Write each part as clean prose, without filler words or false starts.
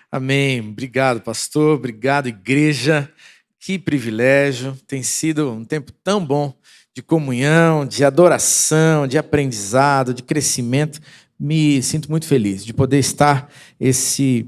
Amém. Obrigado, pastor. Obrigado, igreja. Que privilégio. Tem sido um tempo tão bom de comunhão, de adoração, de aprendizado, de crescimento. Me sinto muito feliz de poder estar esse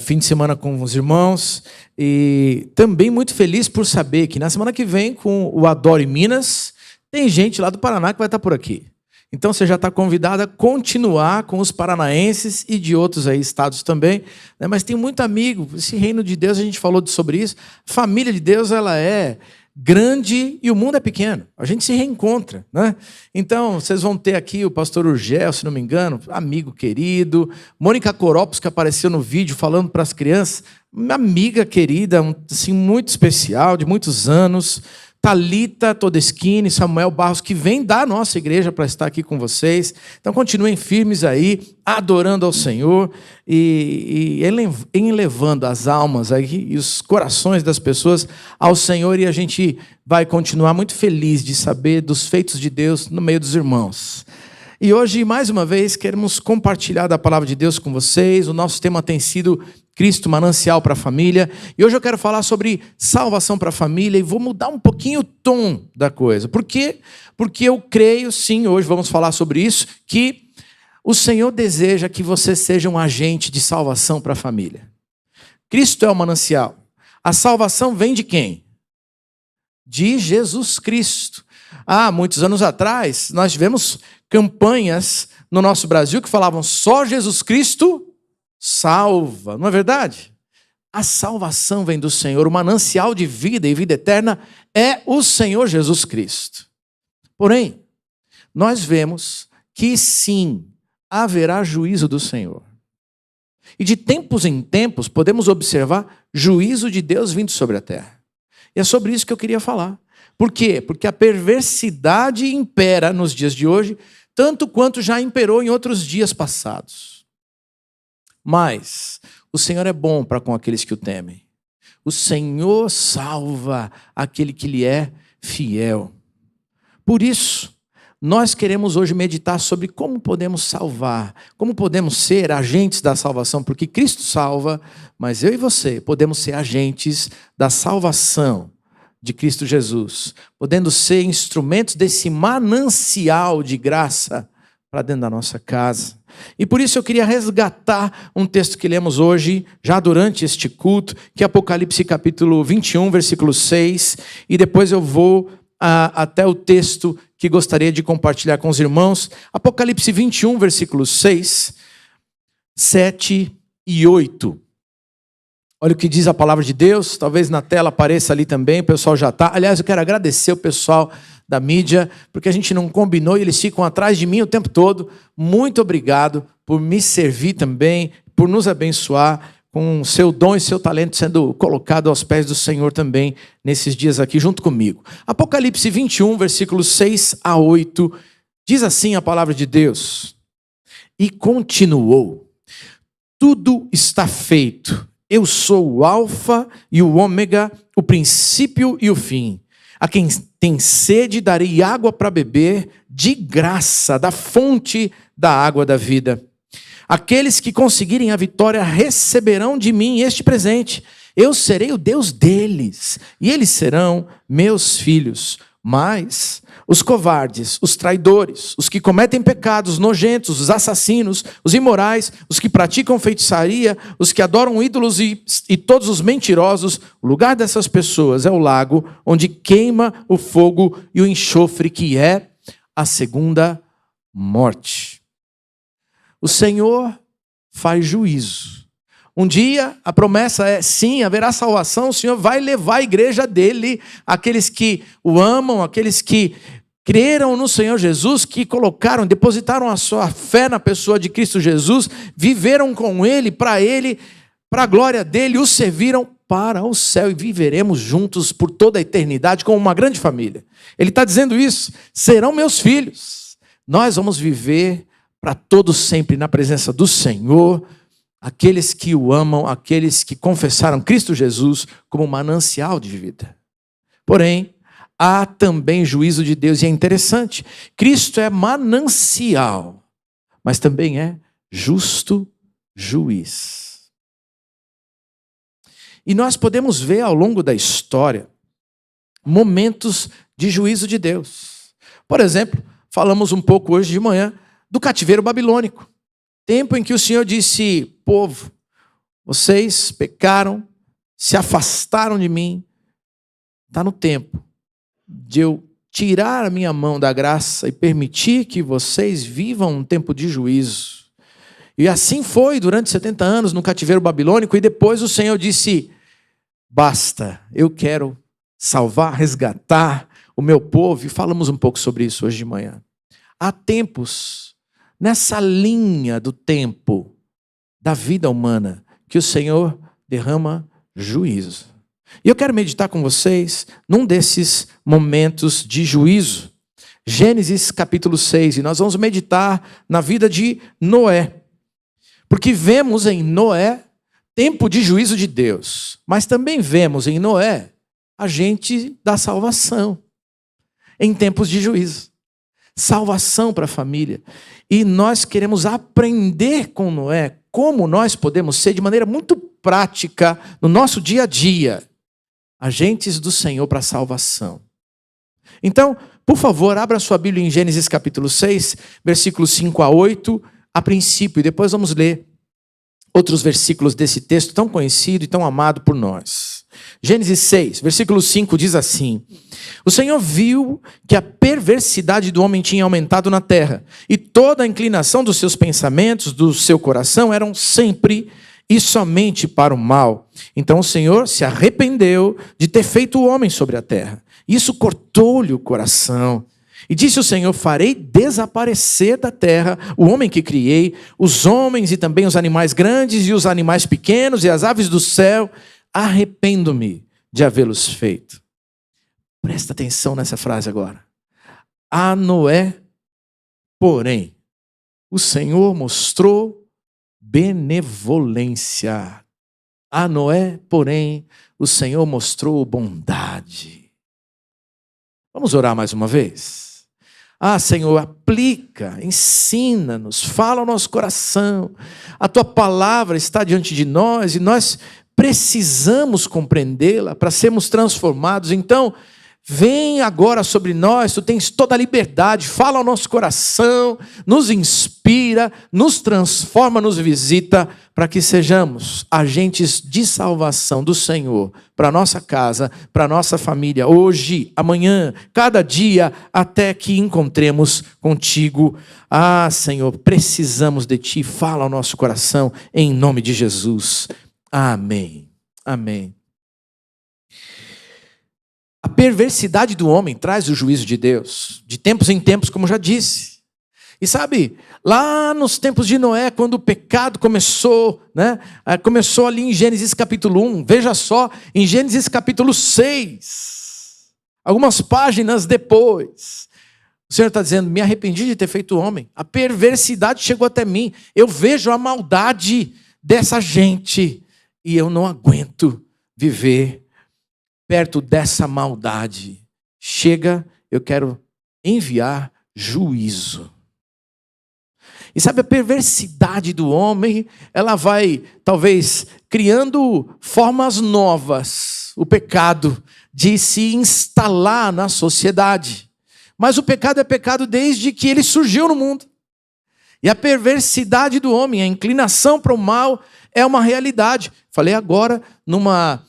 fim de semana com os irmãos e também muito feliz por saber que na semana que vem, com o Adore Minas, tem gente lá do Paraná que vai estar por aqui. Então você já está convidado a continuar com os paranaenses e de outros aí estados também, né? Mas tem muito amigo, esse reino de Deus, a gente falou sobre isso, a família de Deus ela é grande e o mundo é pequeno, a gente se reencontra, né? Então vocês vão ter aqui o pastor Urgel, se não me engano, amigo querido, Mônica Coropos, que apareceu no vídeo falando para as crianças, uma amiga querida, assim, muito especial, de muitos anos, Thalita Todeschini, Samuel Barros, que vem da nossa igreja para estar aqui com vocês. Então, continuem firmes aí, adorando ao Senhor e elevando as almas aí, e os corações das pessoas ao Senhor. E a gente vai continuar muito feliz de saber dos feitos de Deus no meio dos irmãos. E hoje, mais uma vez, queremos compartilhar da palavra de Deus com vocês. O nosso tema tem sido Cristo, manancial para a família. E hoje eu quero falar sobre salvação para a família e vou mudar um pouquinho o tom da coisa. Por quê? Porque eu creio, sim, hoje vamos falar sobre isso, que o Senhor deseja que você seja um agente de salvação para a família. Cristo é o manancial. A salvação vem de quem? De Jesus Cristo. Há muitos anos atrás, nós tivemos campanhas no nosso Brasil que falavam só Jesus Cristo salva, não é verdade? A salvação vem do Senhor, o manancial de vida e vida eterna é o Senhor Jesus Cristo. Porém, nós vemos que sim, haverá juízo do Senhor. E de tempos em tempos podemos observar juízo de Deus vindo sobre a terra. E é sobre isso que eu queria falar. Por quê? Porque a perversidade impera nos dias de hoje, tanto quanto já imperou em outros dias passados. Mas o Senhor é bom para com aqueles que o temem. O Senhor salva aquele que lhe é fiel. Por isso, nós queremos hoje meditar sobre como podemos salvar, como podemos ser agentes da salvação, porque Cristo salva, mas eu e você podemos ser agentes da salvação de Cristo Jesus, podendo ser instrumentos desse manancial de graça para dentro da nossa casa. E por isso eu queria resgatar um texto que lemos hoje, já durante este culto, que é Apocalipse capítulo 21, versículo 6, e depois eu vou até o texto que gostaria de compartilhar com os irmãos. Apocalipse 21, versículos 6, 7 e 8. Olha o que diz a palavra de Deus, talvez na tela apareça ali também, o pessoal já está. Aliás, eu quero agradecer o pessoal da mídia, porque a gente não combinou e eles ficam atrás de mim o tempo todo. Muito obrigado por me servir também, por nos abençoar com o seu dom e seu talento sendo colocado aos pés do Senhor também nesses dias aqui junto comigo. Apocalipse 21, versículos 6 a 8, diz assim a palavra de Deus. E continuou, tudo está feito. Eu sou o alfa e o ômega, o princípio e o fim. A quem tem sede darei água para beber de graça, da fonte da água da vida. Aqueles que conseguirem a vitória receberão de mim este presente. Eu serei o Deus deles e eles serão meus filhos. Mas os covardes, os traidores, os que cometem pecados nojentos, os assassinos, os imorais, os que praticam feitiçaria, os que adoram ídolos e todos os mentirosos, o lugar dessas pessoas é o lago onde queima o fogo e o enxofre, que é a segunda morte. O Senhor faz juízo. Um dia a promessa é, sim, haverá salvação, o Senhor vai levar a igreja dele, aqueles que o amam, aqueles que creram no Senhor Jesus, que depositaram a sua fé na pessoa de Cristo Jesus, viveram com ele, para a glória dele, o serviram para o céu e viveremos juntos por toda a eternidade como uma grande família. Ele está dizendo isso, serão meus filhos, nós vamos viver para todos sempre na presença do Senhor, aqueles que o amam, aqueles que confessaram Cristo Jesus como manancial de vida. Porém, há também juízo de Deus, e é interessante, Cristo é manancial, mas também é justo juiz. E nós podemos ver ao longo da história momentos de juízo de Deus. Por exemplo, falamos um pouco hoje de manhã do cativeiro babilônico. Tempo em que o Senhor disse: povo, vocês pecaram, se afastaram de mim. Está no tempo de eu tirar a minha mão da graça e permitir que vocês vivam um tempo de juízo. E assim foi durante 70 anos no cativeiro babilônico, e depois o Senhor disse: basta, eu quero salvar, resgatar o meu povo. E falamos um pouco sobre isso hoje de manhã. Há tempos, nessa linha do tempo da vida humana, que o Senhor derrama juízo. E eu quero meditar com vocês num desses momentos de juízo. Gênesis capítulo 6, e nós vamos meditar na vida de Noé. Porque vemos em Noé tempo de juízo de Deus, mas também vemos em Noé agente da salvação em tempos de juízo. Salvação para a família. E nós queremos aprender com Noé como nós podemos ser de maneira muito prática no nosso dia a dia agentes do Senhor para a salvação. Então, por favor, abra sua Bíblia em Gênesis capítulo 6, versículos 5 a 8, a princípio, e depois vamos ler outros versículos desse texto tão conhecido e tão amado por nós. Gênesis 6, versículo 5 diz assim: o Senhor viu que a perversidade do homem tinha aumentado na terra, e toda a inclinação dos seus pensamentos, do seu coração, eram sempre e somente para o mal. Então o Senhor se arrependeu de ter feito o homem sobre a terra. Isso cortou-lhe o coração. E disse o Senhor: farei desaparecer da terra o homem que criei, os homens e também os animais grandes e os animais pequenos e as aves do céu. Arrependo-me de havê-los feito. Presta atenção nessa frase agora. A Noé, porém, o Senhor mostrou benevolência. A Noé, porém, o Senhor mostrou bondade. Vamos orar mais uma vez? Ah, Senhor, aplica, ensina-nos, fala ao nosso coração. A Tua palavra está diante de nós e nós precisamos compreendê-la para sermos transformados. Então, vem agora sobre nós, Tu tens toda a liberdade, fala ao nosso coração, nos inspira, nos transforma, nos visita, para que sejamos agentes de salvação do Senhor, para a nossa casa, para a nossa família, hoje, amanhã, cada dia, até que encontremos contigo. Ah, Senhor, precisamos de Ti, fala ao nosso coração, em nome de Jesus. Amém. Amém. A perversidade do homem traz o juízo de Deus, de tempos em tempos, como já disse. E sabe, lá nos tempos de Noé, quando o pecado começou, né? Começou ali em Gênesis capítulo 1, veja só, em Gênesis capítulo 6, algumas páginas depois, o Senhor está dizendo: me arrependi de ter feito homem, a perversidade chegou até mim, eu vejo a maldade dessa gente, e eu não aguento viver perto dessa maldade. Chega, eu quero enviar juízo. E sabe, a perversidade do homem, ela vai, talvez, criando formas novas, o pecado, de se instalar na sociedade. Mas o pecado é pecado desde que ele surgiu no mundo. E a perversidade do homem, a inclinação para o mal, é uma realidade. Falei agora numa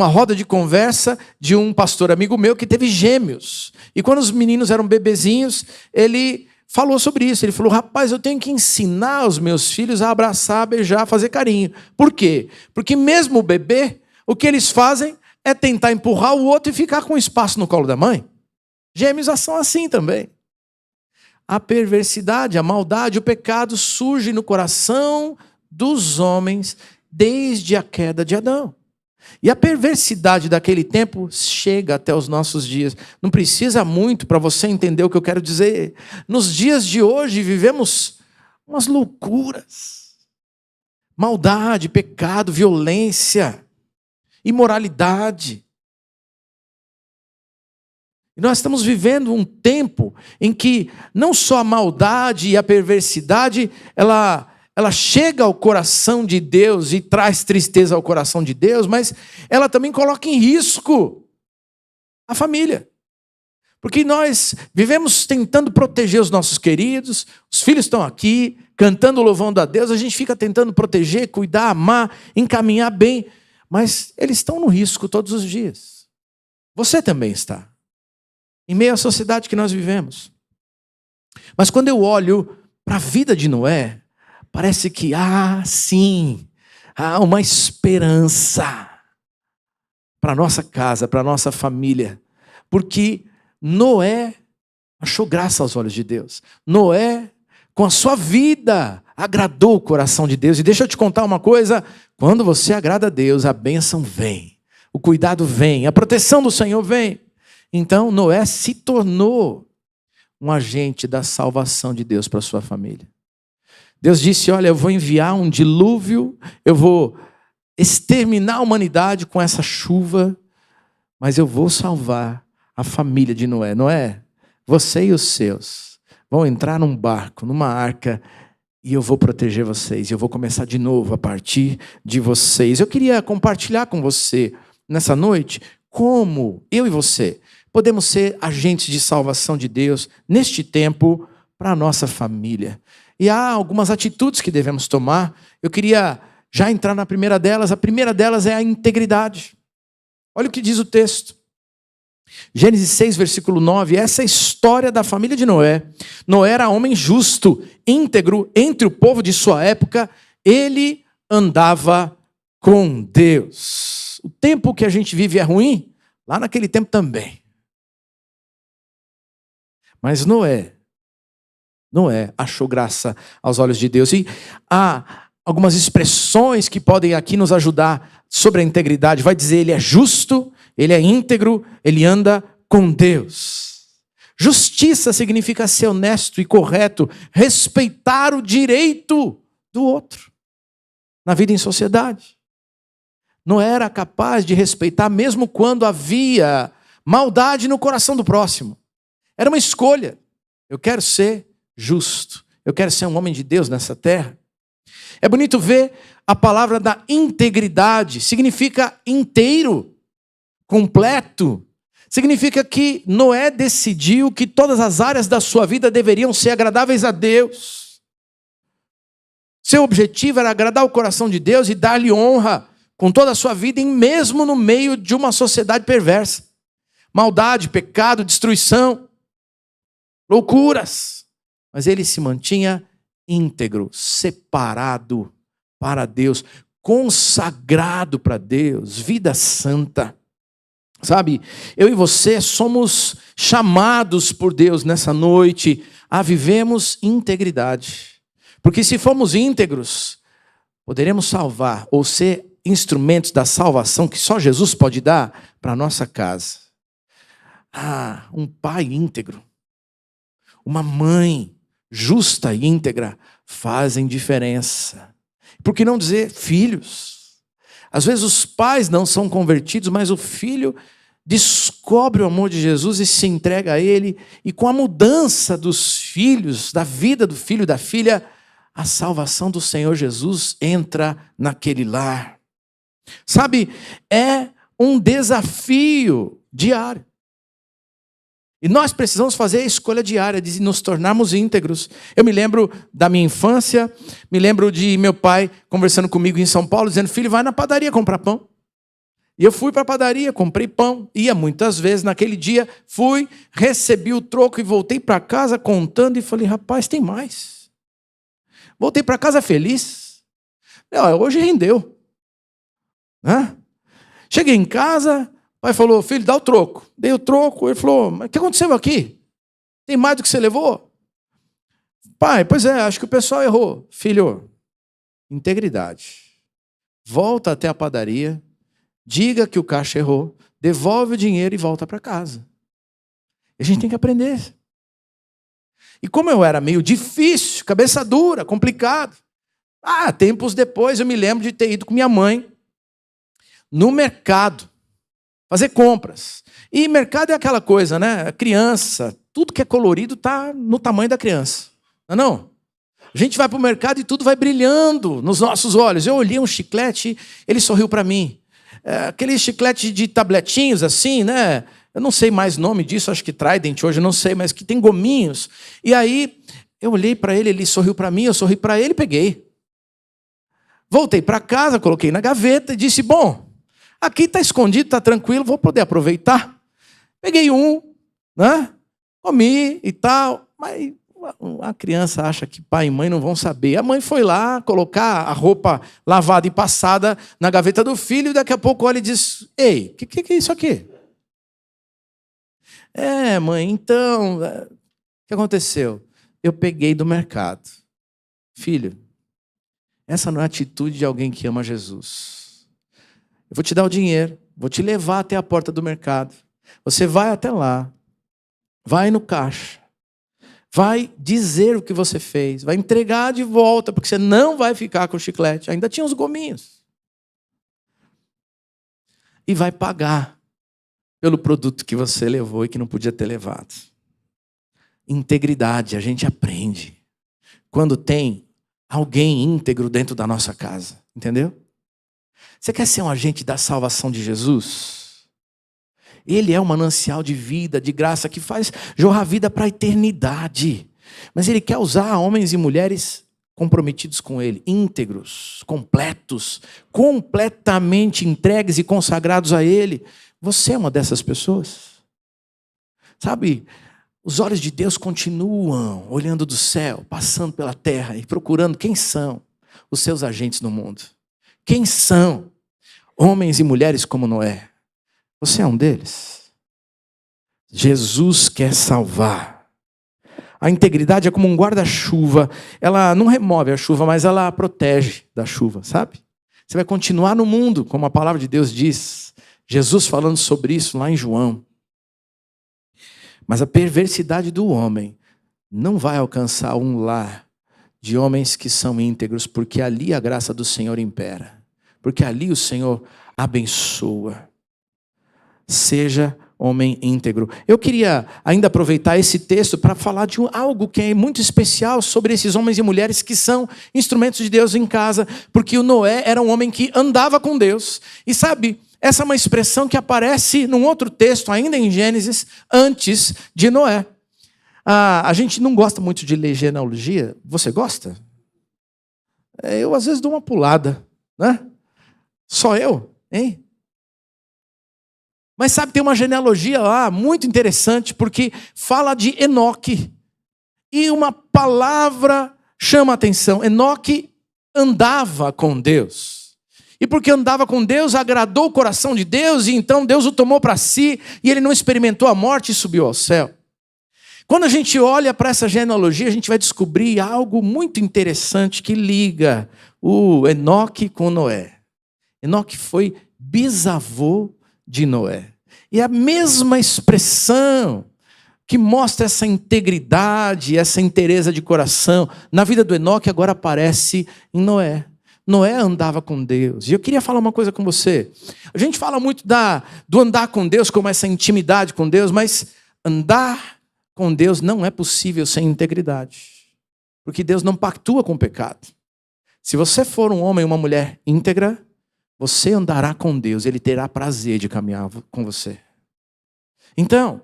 roda de conversa de um pastor amigo meu que teve gêmeos. E quando os meninos eram bebezinhos, ele falou sobre isso. Ele falou: rapaz, eu tenho que ensinar os meus filhos a abraçar, beijar, fazer carinho. Por quê? Porque mesmo o bebê, o que eles fazem é tentar empurrar o outro e ficar com espaço no colo da mãe. Gêmeos são assim também. A perversidade, a maldade, o pecado surge no coração dos homens desde a queda de Adão. E a perversidade daquele tempo chega até os nossos dias. Não precisa muito para você entender o que eu quero dizer. Nos dias de hoje vivemos umas loucuras. Maldade, pecado, violência, imoralidade. E nós estamos vivendo um tempo em que não só a maldade e a perversidade, ela ela chega ao coração de Deus e traz tristeza ao coração de Deus, mas ela também coloca em risco a família. Porque nós vivemos tentando proteger os nossos queridos, os filhos estão aqui, cantando, louvando a Deus, a gente fica tentando proteger, cuidar, amar, encaminhar bem, mas eles estão no risco todos os dias. Você também está, em meio à sociedade que nós vivemos. Mas quando eu olho para a vida de Noé, parece que, sim, há uma esperança para a nossa casa, para a nossa família, porque Noé achou graça aos olhos de Deus. Noé, com a sua vida, agradou o coração de Deus. E deixa eu te contar uma coisa, quando você agrada a Deus, a bênção vem, o cuidado vem, a proteção do Senhor vem. Então Noé se tornou um agente da salvação de Deus para a sua família. Deus disse, olha, eu vou enviar um dilúvio, eu vou exterminar a humanidade com essa chuva, mas eu vou salvar a família de Noé. Noé, você e os seus vão entrar num barco, numa arca, e eu vou proteger vocês. Eu vou começar de novo a partir de vocês. Eu queria compartilhar com você, nessa noite, como eu e você podemos ser agentes de salvação de Deus neste tempo para a nossa família. E há algumas atitudes que devemos tomar. Eu queria já entrar na primeira delas. A primeira delas é a integridade. Olha o que diz o texto. Gênesis 6, versículo 9, essa é a história da família de Noé. Noé era homem justo, íntegro entre o povo de sua época, ele andava com Deus. O tempo que a gente vive é ruim, lá naquele tempo também. Mas Noé achou graça aos olhos de Deus. E há algumas expressões que podem aqui nos ajudar sobre a integridade. Vai dizer, ele é justo, ele é íntegro, ele anda com Deus. Justiça significa ser honesto e correto, respeitar o direito do outro. Na vida em sociedade. Não era capaz de respeitar mesmo quando havia maldade no coração do próximo. Era uma escolha. Eu quero ser justo. Eu quero ser um homem de Deus nessa terra. É bonito ver a palavra da integridade. Significa inteiro. Completo, significa que Noé decidiu que todas as áreas da sua vida deveriam ser agradáveis a Deus. Seu objetivo era agradar o coração de Deus e dar-lhe honra com toda a sua vida, mesmo no meio de uma sociedade perversa. Maldade, pecado, destruição, loucuras. Mas ele se mantinha íntegro, separado para Deus, consagrado para Deus, vida santa. Sabe, eu e você somos chamados por Deus nessa noite a vivermos integridade. Porque se formos íntegros, poderemos salvar ou ser instrumentos da salvação que só Jesus pode dar para a nossa casa. Um pai íntegro, uma mãe justa e íntegra fazem diferença. Por que não dizer filhos? Às vezes os pais não são convertidos, mas o filho descobre o amor de Jesus e se entrega a ele. E com a mudança dos filhos, da vida do filho e da filha, a salvação do Senhor Jesus entra naquele lar. Sabe, é um desafio diário. E nós precisamos fazer a escolha diária de nos tornarmos íntegros. Eu me lembro da minha infância, me lembro de meu pai conversando comigo em São Paulo, dizendo, filho, vai na padaria comprar pão. E eu fui para a padaria, comprei pão, ia muitas vezes, naquele dia, fui, recebi o troco e voltei para casa contando e falei, rapaz, tem mais. Voltei para casa feliz. Hoje rendeu. Cheguei em casa, o pai falou, filho, dá o troco. Dei o troco, ele falou, mas o que aconteceu aqui? Tem mais do que você levou? Pai, pois é, acho que o pessoal errou. Filho, integridade. Volta até a padaria, diga que o caixa errou, devolve o dinheiro e volta para casa. A gente tem que aprender. E como eu era meio difícil, cabeça dura, complicado, tempos depois eu me lembro de ter ido com minha mãe no mercado, fazer compras. E mercado é aquela coisa, né? Criança, tudo que é colorido está no tamanho da criança. Não é não? A gente vai para o mercado e tudo vai brilhando nos nossos olhos. Eu olhei um chiclete, ele sorriu para mim. Aquele chiclete de tabletinhos assim, né? Eu não sei mais o nome disso, acho que Trident hoje, não sei, mas que tem gominhos. E aí, eu olhei para ele, ele sorriu para mim, eu sorri para ele e peguei. Voltei para casa, coloquei na gaveta e disse, bom, aqui está escondido, está tranquilo, vou poder aproveitar. Peguei um, né? Comi e tal, mas a criança acha que pai e mãe não vão saber. A mãe foi lá colocar a roupa lavada e passada na gaveta do filho e daqui a pouco olha e diz, ei, o que é isso aqui? Mãe, então, o que aconteceu? Eu peguei do mercado. Filho, essa não é a atitude de alguém que ama Jesus. Eu vou te dar o dinheiro, vou te levar até a porta do mercado. Você vai até lá, vai no caixa, vai dizer o que você fez, vai entregar de volta, porque você não vai ficar com o chiclete. Ainda tinha uns gominhos. E vai pagar pelo produto que você levou e que não podia ter levado. Integridade, a gente aprende quando tem alguém íntegro dentro da nossa casa, entendeu? Você quer ser um agente da salvação de Jesus? Ele é um manancial de vida, de graça, que faz jorrar vida para a eternidade. Mas ele quer usar homens e mulheres comprometidos com ele, íntegros, completos, completamente entregues e consagrados a ele. Você é uma dessas pessoas? Sabe, os olhos de Deus continuam olhando do céu, passando pela terra e procurando quem são os seus agentes no mundo. Quem são homens e mulheres como Noé? Você é um deles? Jesus quer salvar. A integridade é como um guarda-chuva. Ela não remove a chuva, mas ela protege da chuva, sabe? Você vai continuar no mundo, como a palavra de Deus diz. Jesus falando sobre isso lá em João. Mas a perversidade do homem não vai alcançar um lar de homens que são íntegros, porque ali a graça do Senhor impera. Porque ali o Senhor abençoa. Seja homem íntegro. Eu queria ainda aproveitar esse texto para falar de algo que é muito especial sobre esses homens e mulheres que são instrumentos de Deus em casa, porque o Noé era um homem que andava com Deus. E sabe, essa é uma expressão que aparece num outro texto, ainda em Gênesis, antes de Noé. A gente não gosta muito de ler genealogia. Você gosta? Eu às vezes dou uma pulada, né? Só eu, hein? Mas sabe, tem uma genealogia lá muito interessante, porque fala de Enoque. E uma palavra chama a atenção. Enoque andava com Deus. E porque andava com Deus, agradou o coração de Deus, e então Deus o tomou para si, e ele não experimentou a morte e subiu ao céu. Quando a gente olha para essa genealogia, a gente vai descobrir algo muito interessante que liga o Enoque com Noé. Enoque foi bisavô de Noé. E a mesma expressão que mostra essa integridade, essa inteireza de coração na vida do Enoque agora aparece em Noé. Noé andava com Deus. E eu queria falar uma coisa com você. A gente fala muito do andar com Deus como essa intimidade com Deus, mas andar com Deus não é possível sem integridade. Porque Deus não pactua com o pecado. Se você for um homem ou uma mulher íntegra, você andará com Deus, Ele terá prazer de caminhar com você. Então,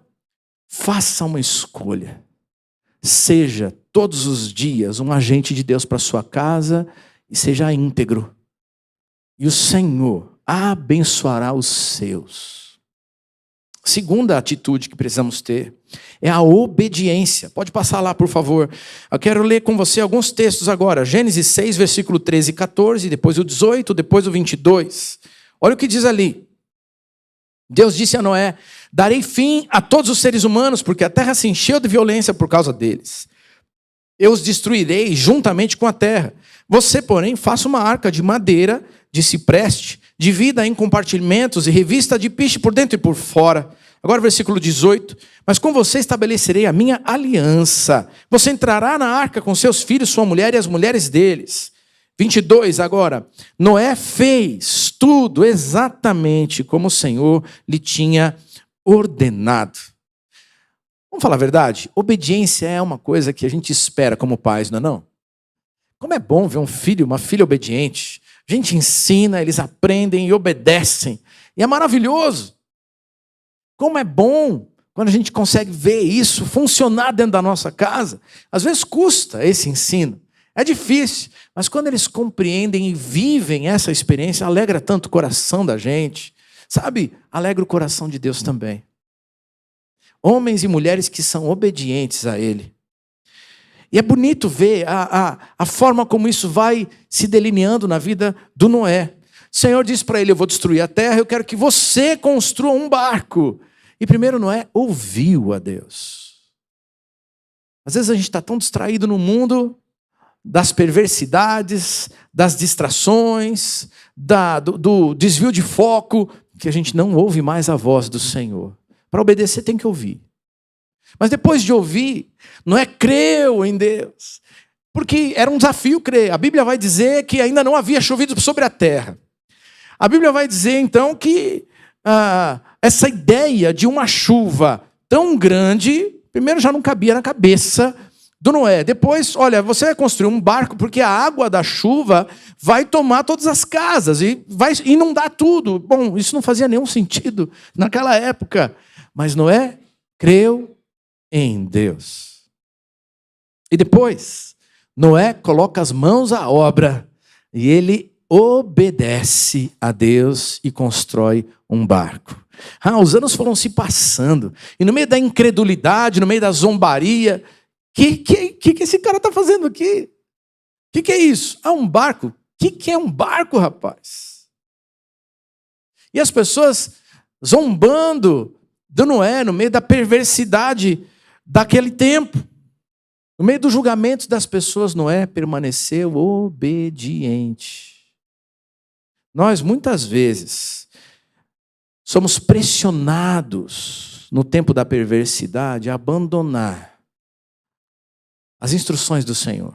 faça uma escolha. Seja todos os dias um agente de Deus para sua casa e seja íntegro. E o Senhor abençoará os seus. Segunda atitude que precisamos ter é a obediência. Pode passar lá, por favor. Eu quero ler com você alguns textos agora. Gênesis 6, versículo 13 e 14, depois o 18, depois o 22. Olha o que diz ali. Deus disse a Noé: darei fim a todos os seres humanos, porque a terra se encheu de violência por causa deles. Eu os destruirei juntamente com a terra. Você, porém, faça uma arca de madeira, de cipreste, divida em compartimentos e revista de piche por dentro e por fora. Agora o versículo 18. Mas com você estabelecerei a minha aliança. Você entrará na arca com seus filhos, sua mulher e as mulheres deles. 22 agora. Noé fez tudo exatamente como o Senhor lhe tinha ordenado. Vamos falar a verdade? Obediência é uma coisa que a gente espera como pais, não é não? Como é bom ver um filho, uma filha obediente. A gente ensina, eles aprendem e obedecem. E é maravilhoso. Como é bom quando a gente consegue ver isso funcionar dentro da nossa casa. Às vezes custa esse ensino. É difícil, mas quando eles compreendem e vivem essa experiência, alegra tanto o coração da gente. Sabe, alegra o coração de Deus também. Homens e mulheres que são obedientes a Ele. E é bonito ver a forma como isso vai se delineando na vida do Noé. O Senhor disse para ele, eu vou destruir a terra, eu quero que você construa um barco. E primeiro Noé ouviu a Deus. Às vezes a gente está tão distraído no mundo das perversidades, das distrações, do desvio de foco, que a gente não ouve mais a voz do Senhor. Para obedecer tem que ouvir. Mas depois de ouvir, Noé creu em Deus. Porque era um desafio crer. A Bíblia vai dizer que ainda não havia chovido sobre a terra. A Bíblia vai dizer então que essa ideia de uma chuva tão grande, primeiro já não cabia na cabeça do Noé. Depois, olha, você vai construir um barco porque a água da chuva vai tomar todas as casas e vai inundar tudo. Bom, isso não fazia nenhum sentido naquela época. Mas Noé creu em Deus. E depois, Noé coloca as mãos à obra e ele obedece a Deus e constrói um barco. Os anos foram se passando e no meio da incredulidade, no meio da zombaria, que esse cara está fazendo aqui? Que é isso? Um barco? O que é um barco, rapaz? E as pessoas zombando do Noé no meio da perversidade daquele tempo. No meio dos julgamentos das pessoas, Noé permaneceu obediente. Nós, muitas vezes, somos pressionados no tempo da perversidade a abandonar as instruções do Senhor.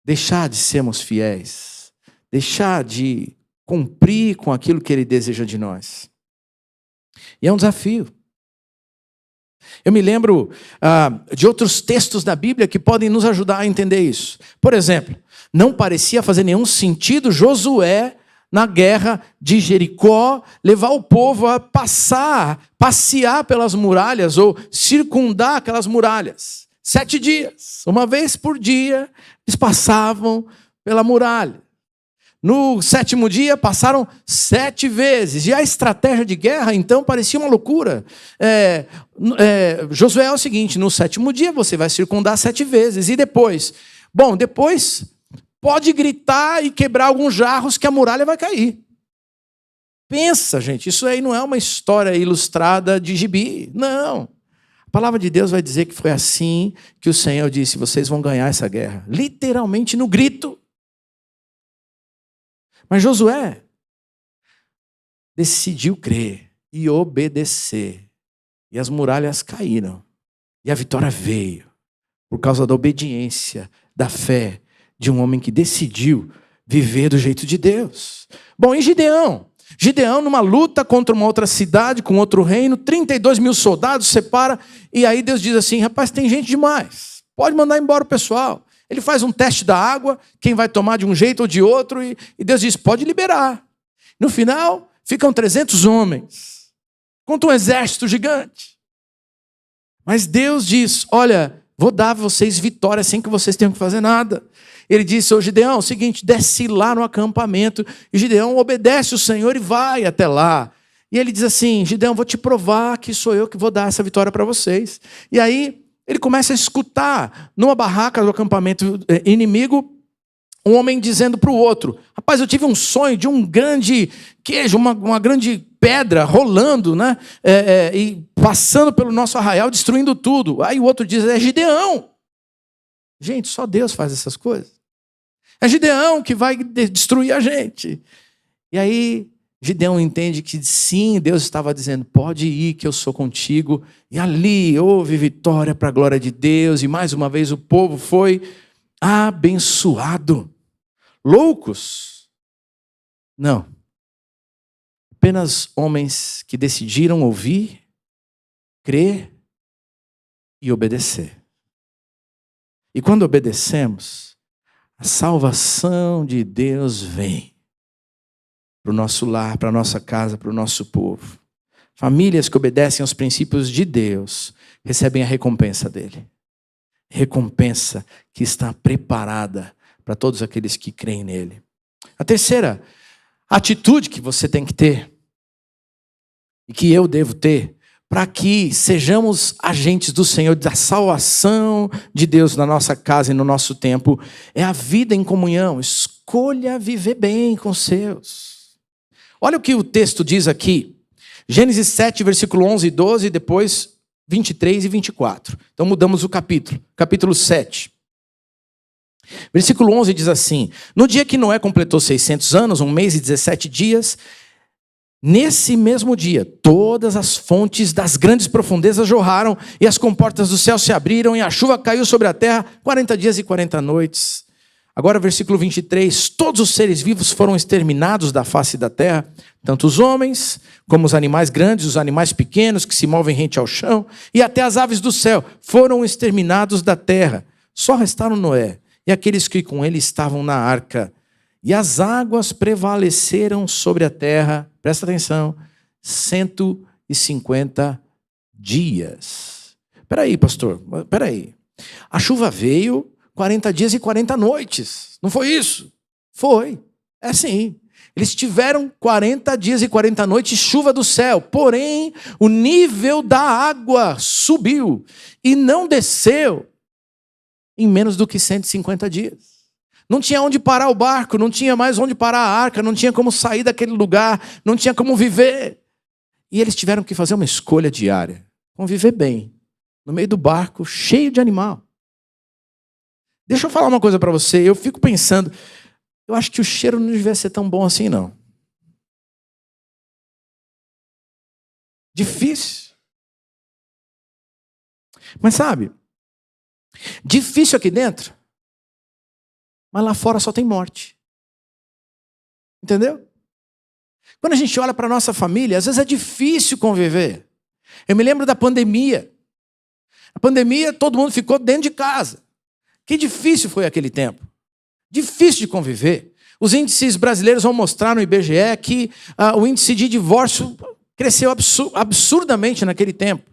Deixar de sermos fiéis. Deixar de cumprir com aquilo que Ele deseja de nós. E é um desafio. Eu me lembro de outros textos da Bíblia que podem nos ajudar a entender isso. Por exemplo, não parecia fazer nenhum sentido Josué, na guerra de Jericó, levar o povo a passear pelas muralhas ou circundar aquelas muralhas. 7 dias, uma vez por dia, eles passavam pela muralha. No 7º dia, passaram 7 vezes. E a estratégia de guerra, então, parecia uma loucura. Josué é o seguinte, no 7º dia você vai circundar 7 vezes. E depois? Bom, depois pode gritar e quebrar alguns jarros que a muralha vai cair. Pensa, gente, isso aí não é uma história ilustrada de gibi. Não. A palavra de Deus vai dizer que foi assim que o Senhor disse, vocês vão ganhar essa guerra. Literalmente no grito. Mas Josué decidiu crer e obedecer. E as muralhas caíram. E a vitória veio. Por causa da obediência, da fé de um homem que decidiu viver do jeito de Deus. Bom, e Gideão? Gideão, numa luta contra uma outra cidade, com outro reino, 32 mil soldados, separa. E aí Deus diz assim, rapaz, tem gente demais. Pode mandar embora o pessoal. Ele faz um teste da água, quem vai tomar de um jeito ou de outro, e Deus diz, pode liberar. No final, ficam 300 homens, contra um exército gigante. Mas Deus diz, olha, vou dar a vocês vitória sem que vocês tenham que fazer nada. Ele disse, Gideão, é o seguinte, desce lá no acampamento. E Gideão obedece o Senhor e vai até lá. E ele diz assim, Gideão, vou te provar que sou eu que vou dar essa vitória para vocês. E aí, ele começa a escutar, numa barraca do acampamento inimigo, um homem dizendo para o outro, rapaz, eu tive um sonho de um grande queijo, uma grande pedra rolando, né? E passando pelo nosso arraial, destruindo tudo. Aí o outro diz, é Gideão. Gente, só Deus faz essas coisas. É Gideão que vai destruir a gente. E aí Gideão entende que sim, Deus estava dizendo, pode ir que eu sou contigo. E ali houve vitória para a glória de Deus. E mais uma vez o povo foi abençoado. Loucos? Não. Apenas homens que decidiram ouvir, crer e obedecer. E quando obedecemos, a salvação de Deus vem para o nosso lar, para a nossa casa, para o nosso povo. Famílias que obedecem aos princípios de Deus recebem a recompensa dele. Recompensa que está preparada para todos aqueles que creem nele. A terceira atitude que você tem que ter, e que eu devo ter, para que sejamos agentes do Senhor, da salvação de Deus na nossa casa e no nosso tempo, é a vida em comunhão. Escolha viver bem com os seus. Olha o que o texto diz aqui. Gênesis 7, versículo 11 e 12, depois 23 e 24. Então mudamos o capítulo. Capítulo 7. Versículo 11 diz assim: No dia que Noé completou 600 anos, 1 mês e 17 dias, nesse mesmo dia, todas as fontes das grandes profundezas jorraram, e as comportas do céu se abriram, e a chuva caiu sobre a terra 40 dias e 40 noites. Agora, versículo 23, todos os seres vivos foram exterminados da face da terra, tanto os homens, como os animais grandes, os animais pequenos que se movem rente ao chão, e até as aves do céu foram exterminados da terra. Só restaram Noé e aqueles que com ele estavam na arca. E as águas prevaleceram sobre a terra, presta atenção, 150 dias. Peraí, pastor, peraí. A chuva veio 40 dias e 40 noites. Não foi isso? Foi. É sim. Eles tiveram 40 dias e 40 noites chuva do céu. Porém, o nível da água subiu e não desceu em menos do que 150 dias. Não tinha onde parar o barco, não tinha mais onde parar a arca, não tinha como sair daquele lugar, não tinha como viver. E eles tiveram que fazer uma escolha diária. Conviver bem, no meio do barco, cheio de animal. Deixa eu falar uma coisa para você, eu fico pensando, eu acho que o cheiro não devia ser tão bom assim, não. Difícil. Mas sabe, difícil aqui dentro, mas lá fora só tem morte. Entendeu? Quando a gente olha para a nossa família, às vezes é difícil conviver. Eu me lembro da pandemia. A pandemia, todo mundo ficou dentro de casa. Que difícil foi aquele tempo. Difícil de conviver. Os índices brasileiros vão mostrar no IBGE que o índice de divórcio cresceu absurdamente naquele tempo.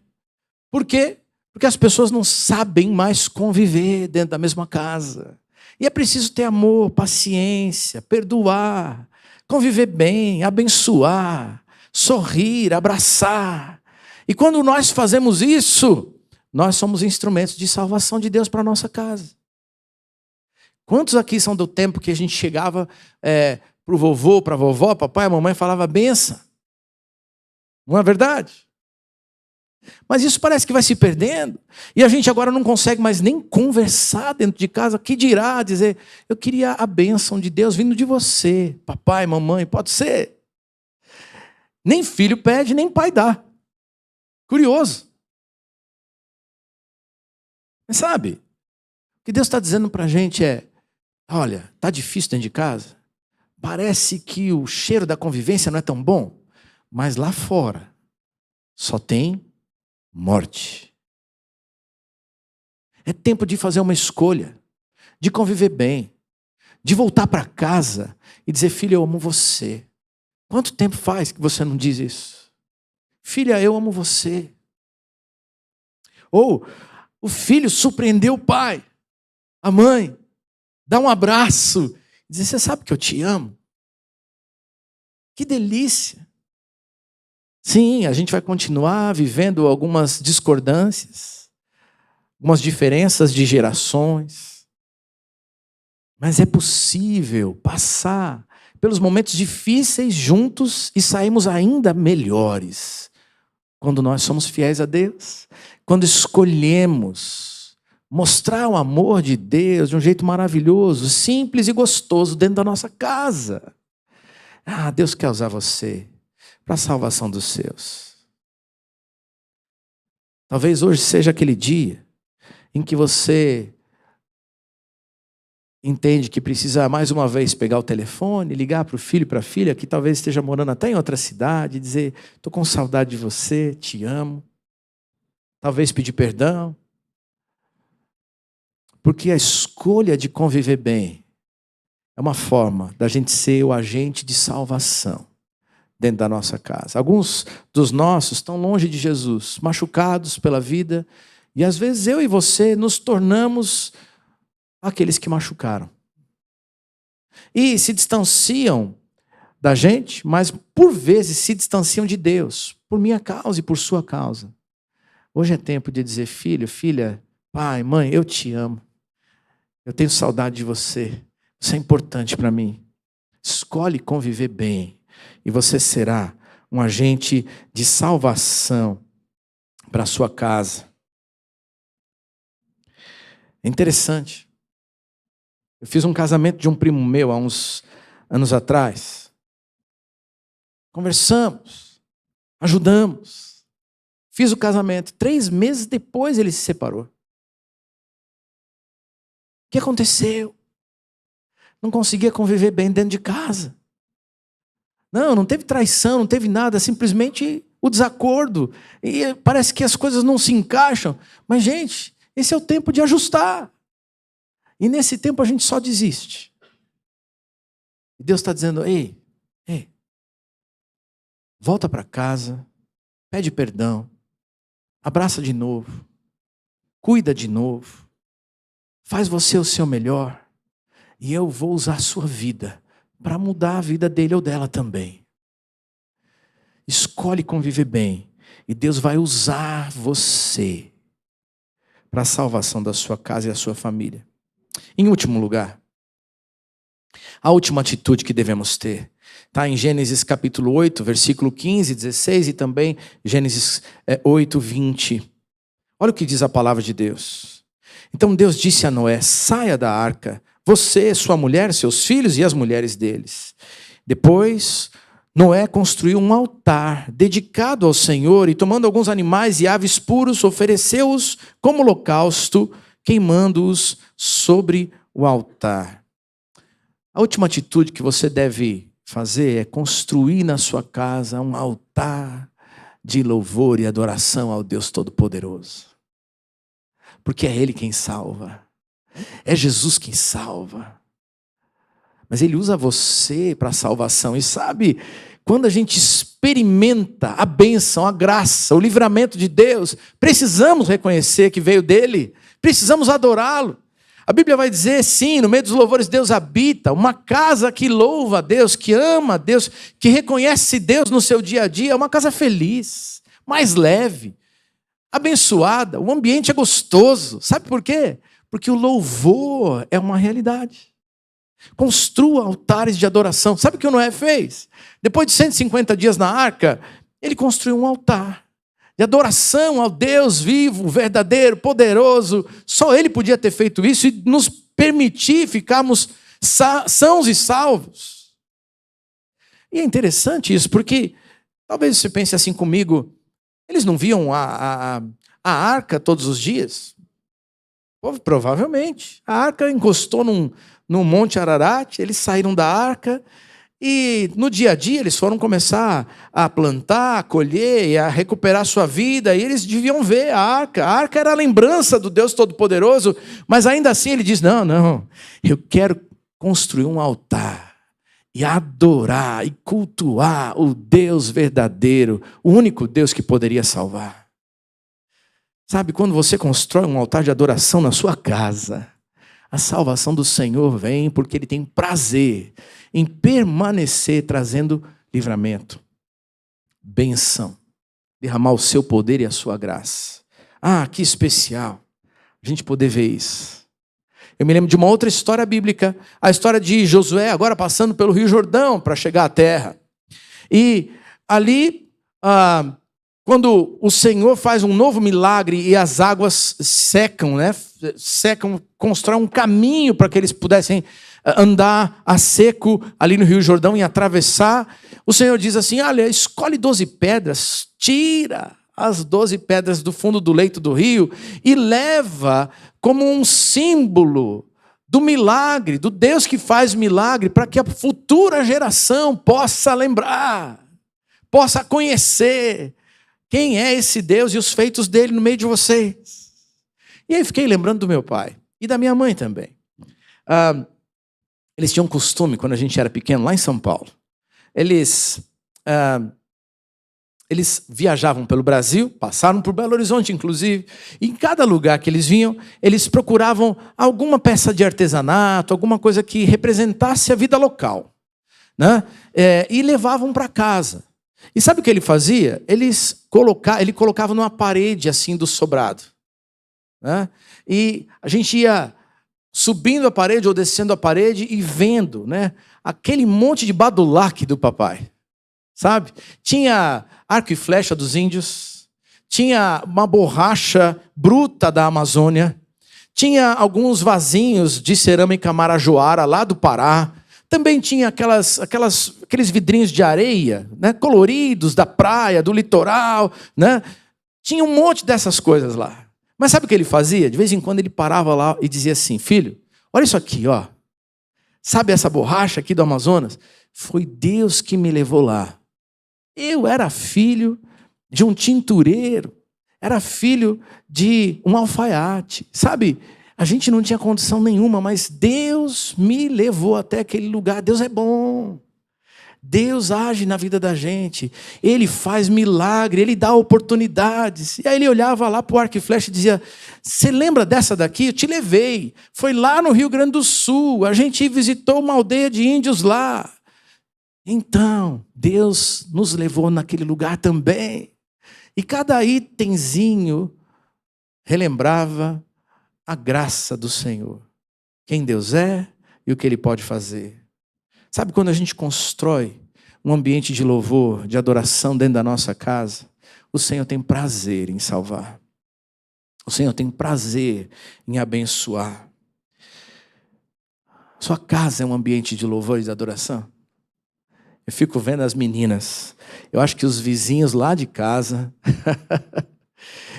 Por quê? Porque as pessoas não sabem mais conviver dentro da mesma casa. E é preciso ter amor, paciência, perdoar, conviver bem, abençoar, sorrir, abraçar. E quando nós fazemos isso, nós somos instrumentos de salvação de Deus para a nossa casa. Quantos aqui são do tempo que a gente chegava para o vovô, para a vovó, papai, a mamãe falava benção? Não é verdade? Mas isso parece que vai se perdendo. E a gente agora não consegue mais nem conversar dentro de casa. Que dirá dizer, eu queria a bênção de Deus vindo de você, papai, mamãe, pode ser. Nem filho pede, nem pai dá. Curioso. Mas sabe, o que Deus está dizendo para a gente é, olha, está difícil dentro de casa? Parece que o cheiro da convivência não é tão bom, mas lá fora só tem morte. É tempo de fazer uma escolha, de conviver bem, de voltar para casa e dizer, filha, eu amo você. Quanto tempo faz que você não diz isso? Filha, eu amo você. Ou o filho surpreendeu o pai, a mãe, dá um abraço, dizer, você sabe que eu te amo? Que delícia. Sim, a gente vai continuar vivendo algumas discordâncias, algumas diferenças de gerações, mas é possível passar pelos momentos difíceis juntos e sairmos ainda melhores quando nós somos fiéis a Deus, quando escolhemos mostrar o amor de Deus de um jeito maravilhoso, simples e gostoso dentro da nossa casa. Ah, Deus quer usar você para a salvação dos seus. Talvez hoje seja aquele dia em que você entende que precisa mais uma vez pegar o telefone, ligar para o filho, para a filha, que talvez esteja morando até em outra cidade, e dizer, estou com saudade de você, te amo. Talvez pedir perdão. Porque a escolha de conviver bem é uma forma da gente ser o agente de salvação dentro da nossa casa. Alguns dos nossos estão longe de Jesus, machucados pela vida, e às vezes eu e você nos tornamos aqueles que machucaram. E se distanciam da gente, mas por vezes se distanciam de Deus, por minha causa e por sua causa. Hoje é tempo de dizer: filho, filha, pai, mãe, eu te amo. Eu tenho saudade de você. Você é importante para mim. Escolhe conviver bem e você será um agente de salvação para a sua casa. É interessante. Eu fiz um casamento de um primo meu há uns anos atrás. Conversamos, ajudamos. Fiz o casamento. 3 meses depois ele se separou. O que aconteceu? Não conseguia conviver bem dentro de casa. Não teve traição, não teve nada, simplesmente o desacordo. E parece que as coisas não se encaixam. Mas, gente, esse é o tempo de ajustar. E nesse tempo a gente só desiste. E Deus está dizendo: ei, volta para casa, pede perdão, abraça de novo, cuida de novo, faz você o seu melhor, e eu vou usar a sua vida para mudar a vida dele ou dela também. Escolhe conviver bem, e Deus vai usar você para a salvação da sua casa e da sua família. Em último lugar, a última atitude que devemos ter está em Gênesis capítulo 8, versículo 15, 16 e também Gênesis 8, 20. Olha o que diz a palavra de Deus. Então Deus disse a Noé: saia da arca, você, sua mulher, seus filhos e as mulheres deles. Depois Noé construiu um altar dedicado ao Senhor e, tomando alguns animais e aves puros, ofereceu-os como holocausto, queimando-os sobre o altar. A última atitude que você deve fazer é construir na sua casa um altar de louvor e adoração ao Deus Todo-Poderoso. Porque é Ele quem salva. É Jesus quem salva. Mas Ele usa você para a salvação. E sabe, quando a gente experimenta a bênção, a graça, o livramento de Deus, precisamos reconhecer que veio dEle. Precisamos adorá-lo. A Bíblia vai dizer, sim, no meio dos louvores Deus habita. Uma casa que louva a Deus, que ama a Deus, que reconhece Deus no seu dia a dia, é uma casa feliz, mais leve, abençoada. O ambiente é gostoso. Sabe por quê? Porque o louvor é uma realidade. Construa altares de adoração. Sabe o que o Noé fez? Depois de 150 dias na arca, ele construiu um altar de adoração ao Deus vivo, verdadeiro, poderoso. Só Ele podia ter feito isso e nos permitir ficarmos sãos e salvos. E é interessante isso, porque talvez você pense assim comigo: eles não viam a arca todos os dias? Provavelmente. A arca encostou num Monte Ararat, eles saíram da arca. E no dia a dia eles foram começar a plantar, a colher e a recuperar sua vida. E eles deviam ver a arca. A arca era a lembrança do Deus Todo-Poderoso. Mas ainda assim ele diz: não, eu quero construir um altar e adorar e cultuar o Deus verdadeiro, o único Deus que poderia salvar. Sabe, quando você constrói um altar de adoração na sua casa, a salvação do Senhor vem porque Ele tem prazer em permanecer trazendo livramento, benção, derramar o seu poder e a sua graça. Ah, que especial a gente poder ver isso. Eu me lembro de uma outra história bíblica, a história de Josué, agora passando pelo Rio Jordão para chegar à terra. E ali, quando o Senhor faz um novo milagre e as águas secam, constrói um caminho para que eles pudessem andar a seco ali no Rio Jordão e atravessar, o Senhor diz assim: olha, escolhe 12 pedras, tira as 12 pedras do fundo do leito do rio e leva como um símbolo do milagre, do Deus que faz milagre, para que a futura geração possa lembrar, possa conhecer quem é esse Deus e os feitos dele no meio de vocês. E aí fiquei lembrando do meu pai. e da minha mãe também. Eles tinham um costume, quando a gente era pequeno, lá em São Paulo. Eles viajavam pelo Brasil, passaram por Belo Horizonte, inclusive. E em cada lugar que eles vinham, eles procuravam alguma peça de artesanato, alguma coisa que representasse a vida local, né? E levavam para casa. E sabe o que ele fazia? Ele colocava numa parede assim do sobrado, né? E a gente ia subindo a parede ou descendo a parede e vendo, né, aquele monte de badulaque do papai, sabe? Tinha arco e flecha dos índios, tinha uma borracha bruta da Amazônia, tinha alguns vasinhos de cerâmica marajoara lá do Pará, também tinha aqueles vidrinhos de areia, né, coloridos da praia, do litoral, né? Tinha um monte dessas coisas lá. Mas sabe o que ele fazia? De vez em quando ele parava lá e dizia assim: filho, olha isso aqui, ó. Sabe essa borracha aqui do Amazonas? Foi Deus que me levou lá. Eu era filho de um tintureiro, era filho de um alfaiate. Sabe, a gente não tinha condição nenhuma, mas Deus me levou até aquele lugar. Deus é bom. Deus age na vida da gente, Ele faz milagre, Ele dá oportunidades. E aí ele olhava lá para o arco e flecha e dizia: você lembra dessa daqui? Eu te levei. Foi lá no Rio Grande do Sul, a gente visitou uma aldeia de índios lá. Então, Deus nos levou naquele lugar também. E cada itenzinho relembrava a graça do Senhor. Quem Deus é e o que Ele pode fazer. Sabe, quando a gente constrói um ambiente de louvor, de adoração dentro da nossa casa, o Senhor tem prazer em salvar. O Senhor tem prazer em abençoar. Sua casa é um ambiente de louvor e de adoração? Eu fico vendo as meninas. Eu acho que os vizinhos lá de casa,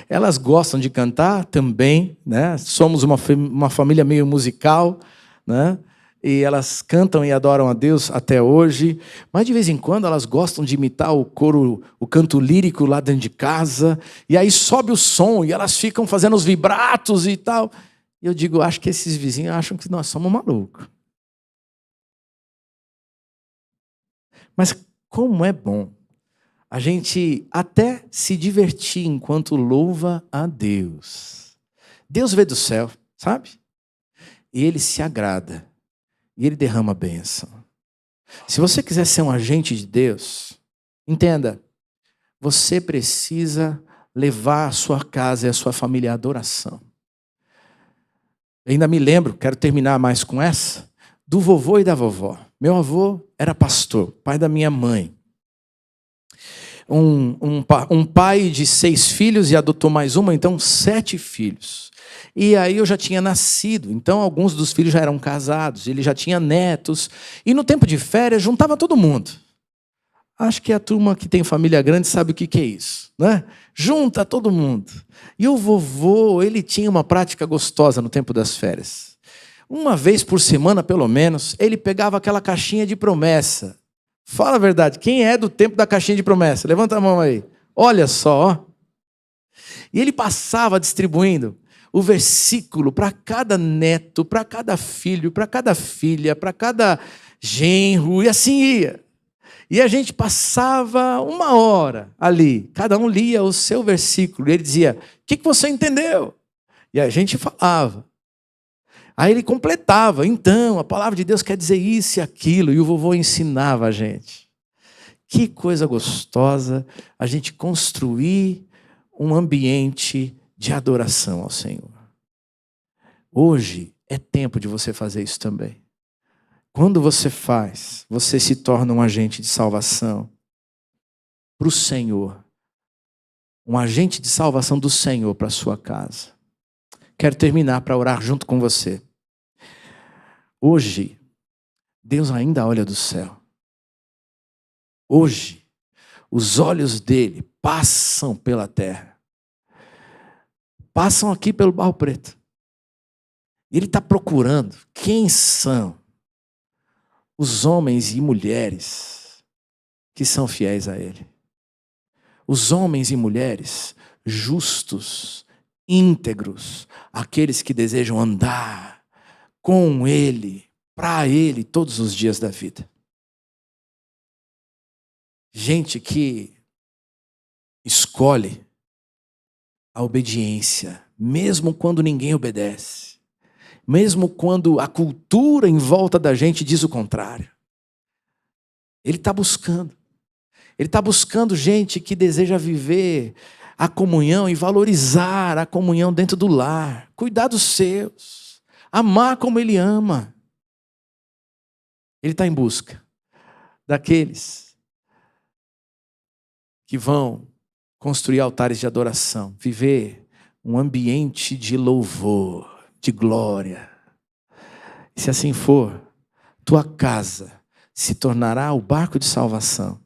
elas gostam de cantar também, né? Somos uma família meio musical, né? E elas cantam e adoram a Deus até hoje, mas de vez em quando elas gostam de imitar o coro, o canto lírico lá dentro de casa, e aí sobe o som e elas ficam fazendo os vibratos e tal. E eu digo, acho que esses vizinhos acham que nós somos malucos. Mas como é bom a gente até se divertir enquanto louva a Deus. Deus vê do céu, sabe? E Ele se agrada. E Ele derrama a bênção. Se você quiser ser um agente de Deus, entenda, você precisa levar a sua casa e a sua família à adoração. Eu ainda me lembro, quero terminar mais com essa, do vovô e da vovó. Meu avô era pastor, pai da minha mãe. Um pai de 6 filhos e adotou mais uma, então 7 filhos. E aí eu já tinha nascido, então alguns dos filhos já eram casados, ele já tinha netos. E no tempo de férias juntava todo mundo. Acho que a turma que tem família grande sabe o que é isso, né? Junta todo mundo. E o vovô, ele tinha uma prática gostosa no tempo das férias. Uma vez por semana, pelo menos, ele pegava aquela caixinha de promessa. Fala a verdade, quem é do tempo da caixinha de promessa? Levanta a mão aí. Olha só, ó. E ele passava distribuindo o versículo para cada neto, para cada filho, para cada filha, para cada genro, e assim ia. E a gente passava 1 hora ali, cada um lia o seu versículo, e ele dizia: o que você entendeu? E a gente falava. Aí ele completava: então, a palavra de Deus quer dizer isso e aquilo, e o vovô ensinava a gente. Que coisa gostosa a gente construir um ambiente de adoração ao Senhor. Hoje é tempo de você fazer isso também. Quando você faz, você se torna um agente de salvação para o Senhor. Um agente de salvação do Senhor para a sua casa. Quero terminar para orar junto com você. Hoje, Deus ainda olha do céu. Hoje, os olhos dele passam pela terra. Passam aqui pelo Barro Preto. Ele está procurando quem são os homens e mulheres que são fiéis a Ele. Os homens e mulheres justos, íntegros, aqueles que desejam andar com Ele, para Ele, todos os dias da vida. Gente que escolhe a obediência, mesmo quando ninguém obedece, mesmo quando a cultura em volta da gente diz o contrário. Ele está buscando. Ele está buscando gente que deseja viver a comunhão e valorizar a comunhão dentro do lar, cuidar dos seus, amar como Ele ama. Ele está em busca daqueles que vão construir altares de adoração, viver um ambiente de louvor, de glória. E se assim for, tua casa se tornará o barco de salvação.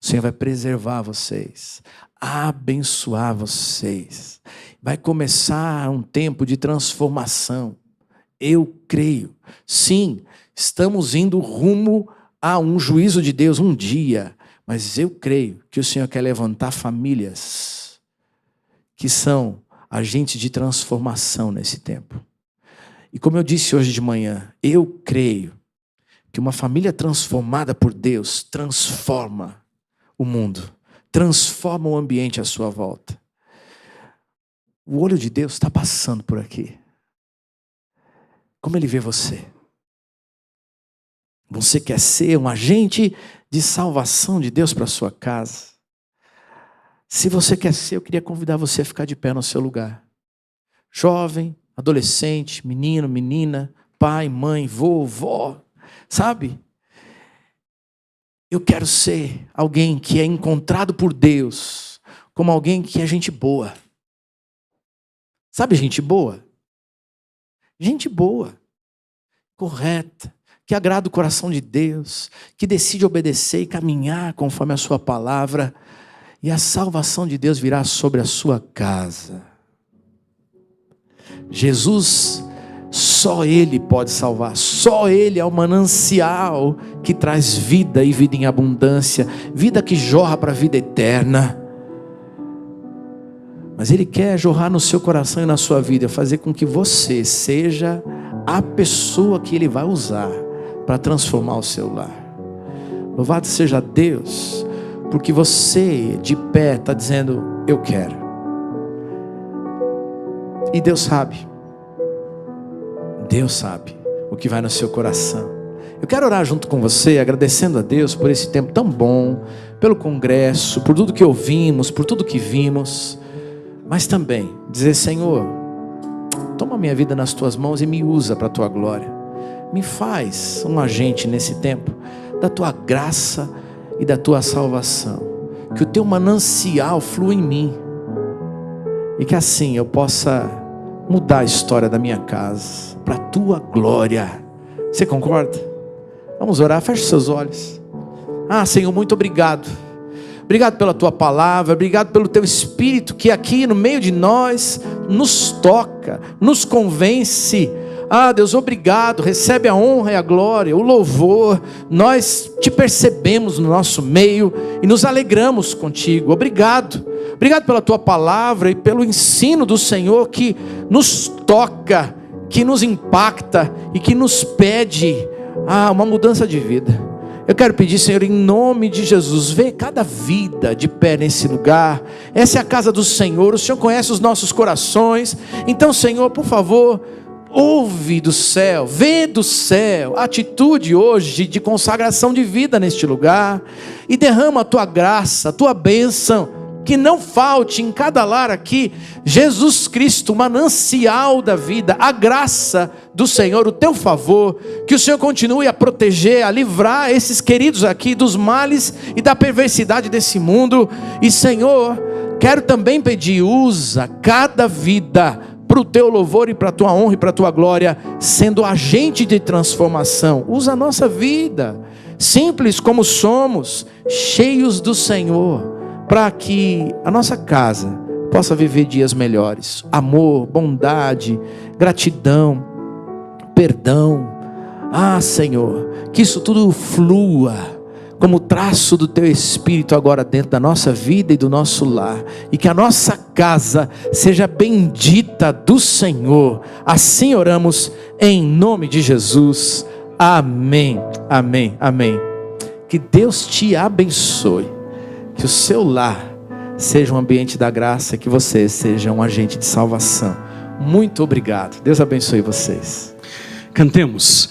O Senhor vai preservar vocês, abençoar vocês. Vai começar um tempo de transformação. Eu creio. Sim, estamos indo rumo a um juízo de Deus um dia. Mas eu creio que o Senhor quer levantar famílias que são agentes de transformação nesse tempo. E como eu disse hoje de manhã, eu creio que uma família transformada por Deus transforma o mundo, transforma o ambiente à sua volta. O olho de Deus está passando por aqui. Como Ele vê você? Você quer ser um agente de salvação de Deus para a sua casa? Se você quer ser, eu queria convidar você a ficar de pé no seu lugar. Jovem, adolescente, menino, menina, pai, mãe, vô, vó, sabe? Eu quero ser alguém que é encontrado por Deus como alguém que é gente boa. Sabe gente boa? Gente boa, correta, que agrada o coração de Deus, que decide obedecer e caminhar conforme a sua palavra, e a salvação de Deus virá sobre a sua casa. Jesus, só Ele pode salvar, só Ele é o manancial que traz vida e vida em abundância, vida que jorra para a vida eterna. Mas Ele quer jorrar no seu coração e na sua vida, fazer com que você seja a pessoa que Ele vai usar para transformar o seu lar. Louvado seja Deus, porque você de pé está dizendo, eu quero. E Deus sabe o que vai no seu coração. Eu quero orar junto com você, agradecendo a Deus por esse tempo tão bom, pelo congresso, por tudo que ouvimos, por tudo que vimos, mas também dizer, Senhor, toma minha vida nas tuas mãos e me usa para a tua glória. Me faz um agente nesse tempo da tua graça e da tua salvação. Que o teu manancial flua em mim. E que assim eu possa mudar a história da minha casa para a tua glória. Você concorda? Vamos orar, feche seus olhos. Senhor, muito obrigado. Obrigado pela tua palavra, obrigado pelo teu Espírito que aqui no meio de nós nos toca, nos convence. Deus, obrigado, recebe a honra e a glória, o louvor. Nós te percebemos no nosso meio e nos alegramos contigo. Obrigado pela tua palavra e pelo ensino do Senhor que nos toca, que nos impacta e que nos pede uma mudança de vida. Eu quero pedir, Senhor, em nome de Jesus, vê cada vida de pé nesse lugar. Essa é a casa do Senhor, o Senhor conhece os nossos corações. Então, Senhor, por favor, ouve do céu, vê do céu a atitude hoje de consagração de vida neste lugar. E derrama a tua graça, a tua bênção. Que não falte em cada lar aqui, Jesus Cristo, manancial da vida, a graça do Senhor, o teu favor, que o Senhor continue a proteger, a livrar esses queridos aqui dos males e da perversidade desse mundo. E Senhor, quero também pedir, usa cada vida para o teu louvor e para a tua honra e para a tua glória, sendo agente de transformação. Usa a nossa vida, simples como somos, cheios do Senhor, para que a nossa casa possa viver dias melhores. Amor, bondade, gratidão, perdão. Senhor, que isso tudo flua como traço do teu Espírito agora dentro da nossa vida e do nosso lar, e que a nossa casa seja bendita do Senhor. Assim oramos em nome de Jesus. Amém, amém, amém. Que Deus te abençoe, que o seu lar seja um ambiente da graça, que você seja um agente de salvação. Muito obrigado. Deus abençoe vocês. Cantemos.